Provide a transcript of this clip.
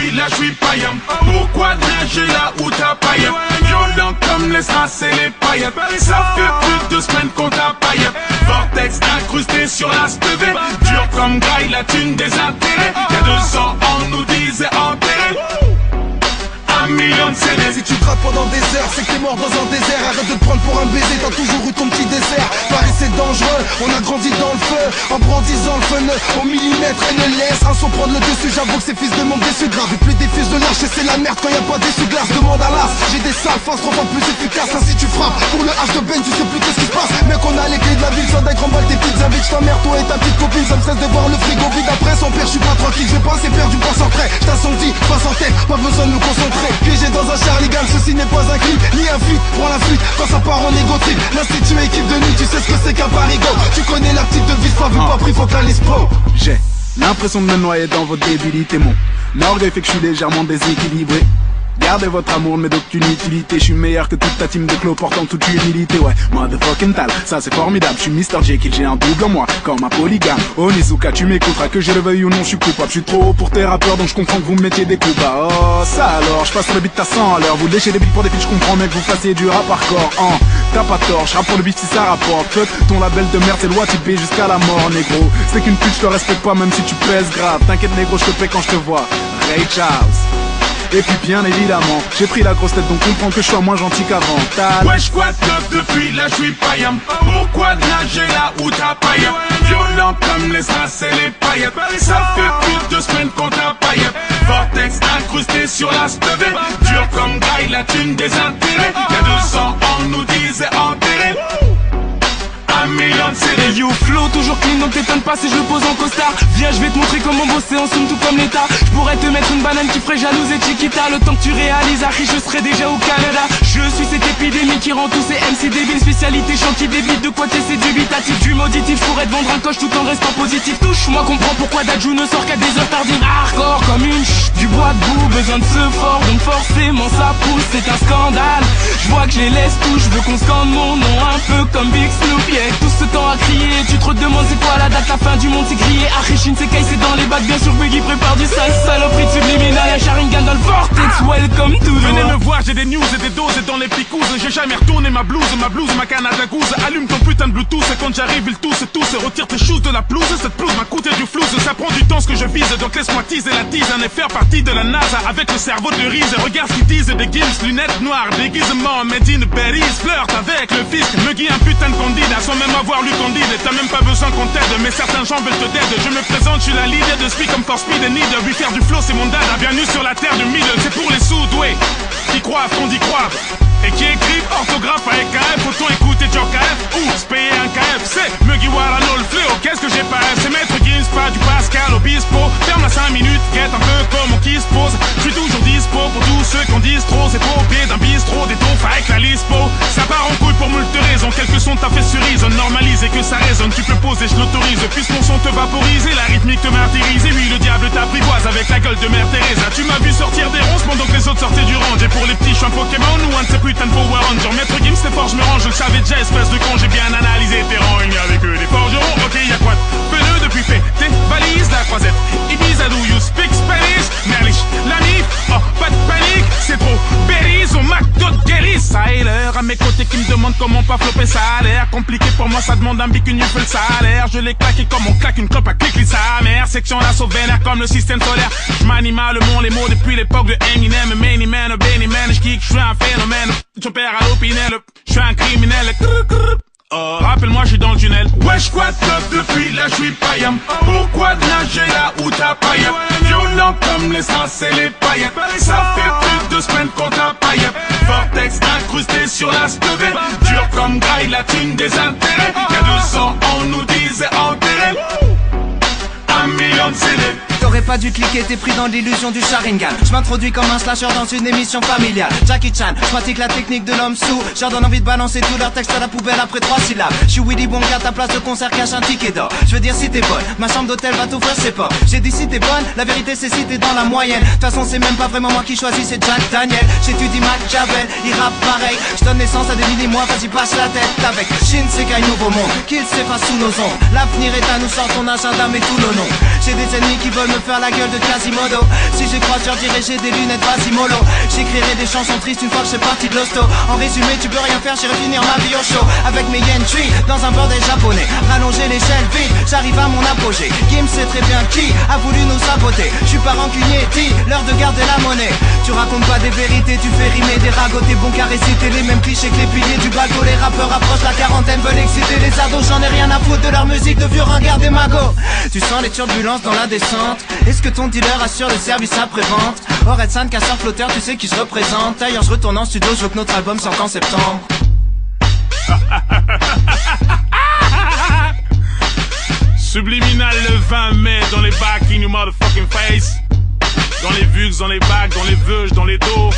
depuis là j'suis païen. Pourquoi nager là où t'as païen? Violent comme les strass et les paillettes. Ça fait plus de semaines qu'on t'a paillettes. Vortex incrusté sur la stevée. Dur comme graille, la thune des intérêts. Y'a 200 ans nous disait enterré. 1 million de CD. Si tu grattes pendant des heures, c'est que t'es mort dans un désert. Arrête de te prendre pour un baiser, t'as toujours eu ton petit dessert. Paris c'est dangereux, on a grandi dans le feu. En brandissant le feu au millimètre et ne laisse un son prendre le dessus. J'avoue que ces fils de monde déçus grave. Et plus des fils de lâche, c'est la merde quand y a pas d'essuie-glace. Demande à l'as, j'ai des sales faces 3 fois plus efficaces. Ainsi tu frappes, pour le H de Ben tu sais plus qu'est-ce qui se passe. Mec on a les clés de la ville, ça d'aille remballe tes petites invites. Ta mère, toi et ta petite copine, ça me stresse de voir le frigo vide. Après son père, j'suis pas tranquille, j'ai pas assez perdu pour centrer. J't'assourdis, face en tête, pas besoin de me concentrer. Piégé dans un Charlie Gal, ceci n'est pas un clip, ni un feat. Prends la fuite, quand ça part en égo trip. L'institut équipe de nuit, tu sais ce que c'est qu'un parigo. Tu connais la petite devise, pas vu, pas pris, faut que la liste pro. J'ai l'impression de me noyer dans vos débilités. Mon orgueil fait que je suis légèrement déséquilibré. Gardez votre amour mais d'aucune utilité. Je suis meilleur que toute ta team de clos portant toute humilité. Ouais, motherfucking tal, ça c'est formidable. Je suis Mr. Jekyll, j'ai un double en moi, comme un polygame. Onizuka, tu m'écouteras que je le veuille ou non, je suis coupable. Je suis trop haut pour tes rappeurs donc je comprends que vous me mettiez des coups bas. Oh ça alors, je passe sur le beat à 100 à l'heure. Vous léchez des beats pour des filles, je comprends mais que vous fassiez du rap hardcore. T'as pas tort, je rappe pour le beat si ça rapporte. Cut, ton label de merde c'est loi typé jusqu'à la mort négro. C'est qu'une pute, je te respecte pas même si tu pèses grave. T'inquiète négro, je te paie quand je te vois. Ray Charles. Et puis bien évidemment, j'ai pris la grosse tête donc comprends que je sois moins gentil qu'avant. Wesh quoi top depuis là j'suis païen. Pourquoi nager là où t'as païen? Violent comme les strass et les paillettes. Ça fait plus de semaines qu'on t'a paillettes. Vortex incrusté sur la stevée. Dur comme graille, la thune des intérêts. Y'a 200 ans nous disait enterré. 1 million de CD. You flow toujours clean donc t'étonnes pas si je le pose en costard. Viens je vais te montrer comment bosser en somme tout comme l'état. Je pourrais te mettre une banane qui ferait jalouse et Chiquita. Le temps que tu réalises Harry je serai déjà au Canada. Je suis cette épidémie qui rend tous ces MC débiles. Spécialité chant qui débite de quoi t'essaies dubitatif. Du mauditif pourrait te vendre un coche tout en restant positif. Touche-moi comprends pourquoi Dadju ne sort qu'à des heures tardives. Hardcore comme une du bois debout. Besoin de ce fort donc forcément ça pousse. C'est un scandale. Je vois que je les laisse tous. Je veux qu'on scande mon nom un peu comme Big Snoop. Yeah. Tout ce temps à crier, tu te demandes c'est quoi la date, la fin du monde c'est grillé. Arichin c'est caille, c'est dans les bacs, bien sûr Biggie prépare du sale saloperie de subliminal. Y'a Sharingan dans le vortex, welcome to the Venez me voir, j'ai des news et des doses et dans les picouses. J'ai jamais retourné ma blouse, ma Canada Goose. Allume ton putain de Bluetooth et quand j'arrive ils tous retire tes choses de la pelouse. Cette pelouse m'a coûté du flouze, ça prend du temps ce que je vise. Donc laisse-moi teaser la tisane et faire partie de la NASA avec le cerveau de Reese. Regarde ce qu'ils disent, des gills, lunettes noires, déguisement, made in Paris. Flirte avec le fisc, me guille un putain de candidat sans même avoir lu Candide. Et t'as même pas besoin qu'on t'aide, mais certains gens veulent te dead. Je me présente, je suis la leader de Speak comme for Speed et Need. Lui faire du flow c'est mon dada, bienvenue sur la terre du middle. C'est pour les sous-doués qui croient qu'on y croit et qui écrivent orthographe avec KF. Autant écouter Joe KF ou se payer un KFC. Mugiwara no le fléau, qu'est-ce que j'ai pas F? C'est Maître Gims, pas du Pascal Obispo. Ferme la 5 minutes, guette un peu comme on qui se pose. Je suis toujours dispo pour tous ceux qui en disent trop. C'est pas au pied d'un bistrot, des tonfs avec la lispo. Ça part en couille pour moult raisons. Quelques sons t'as fait cerise, on normalise et que ça résonne. Tu peux poser, je l'autorise. Puisse mon son te vaporiser, la rythmique te martyrise. Et oui, le diable t'apprivoise avec la gueule de Mère Teresa. Tu m'as vu sortir des ronces pendant que les autres sortaient du range. Et pour les petits, je suis un Pokémon ou un de ces putains de Power Rangers. Maître Gims, c'est fort, je me range, je le savais déjà, espèce de con. J'ai bien analysé tes rangs, il n'y avait que des forgerons. Ok, y'a quoi de pneu depuis fait tes valises, la croisette. Ibiza, do you speak Spanish? Merlich, la mif, oh, pas de panique, c'est trop. Berries au McDo de Guéris. Ça est l'heure à mes côtés qui me demandent comment pas flopper. Ça a l'air compliqué pour moi, ça demande un bic, une le salaire. Je l'ai claqué comme on claque une clope à clic, sa mère. Section d'assaut vénère comme le système solaire. Je m'anime le monde, les mots depuis l'époque de Eminem. Many man, Benny man, je kick, je suis un phénomène. Je perds à l'opinel, je suis un criminel. Oh, rappelle-moi, je suis dans le tunnel. Wesh quoi top depuis là j'suis païen. Pourquoi nager là où t'as païen? Violent comme les strass et les paillettes. Ça fait plus de semaines qu'on t'a paillettes. Vortex incrusté sur la stevée. Dur comme graille, la thune des intérêts. Y'a 200 ans nous disait enterré. 1 million de CD. T'aurais pas dû cliquer, t'es pris dans l'illusion du Sharingan. Je m'introduis comme un slasher dans une émission familiale. Jackie Chan, je pratique la technique de l'homme sous. Je leur donne envie de balancer tout leur texte à la poubelle après 3 syllabes. Je suis Willy Wonka, ta place de concert cache un ticket d'or. Je veux dire si t'es bonne, ma chambre d'hôtel va t'ouvrir ses portes. J'ai dit si t'es bonne, la vérité c'est si t'es dans la moyenne. De toute façon c'est même pas vraiment moi qui choisis, c'est Jack Daniel. J'étudie Machiavel, il rappe pareil. Je donne naissance à des mini-mois, vas-y passe la tête avec Shinsekai nouveau monde, qu'il s'efface sous nos ombres. L'avenir est à nous, sort ton agenda mais tout le nom. J'ai des ennemis qui veulent me faire à la gueule de Quasimodo. Si j'ai crois, je leur dirais j'ai des lunettes Basimolo. J'écrirai des chansons tristes une fois que je suis parti de l'hosto. En résumé, tu peux rien faire, j'irai finir ma vie au show. Avec mes yen tree dans un bordel japonais. Rallonger l'échelle vide, j'arrive à mon apogée. Kim sait très bien qui a voulu nous saboter. Je suis pas rancunier, dit l'heure de garder la monnaie. Tu racontes pas des vérités, tu fais rimer des ragots. T'es bon qu'à réciter les mêmes clichés que les piliers du bateau. Les rappeurs approchent la quarantaine, veulent exciter les ados. J'en ai rien à foutre de leur musique de vieux ringards des magots. Tu sens les turbulences dans la descente. Est-ce que ton dealer assure le service après-vente? Orelsan, casseur flotteur, tu sais qui je représente. D'ailleurs je retourne en studio, je veux que notre album sorte en septembre. Subliminal le 20 mai dans les bacs in your motherfucking face. Dans les vugs, dans les bacs, dans les veuges, dans les dos.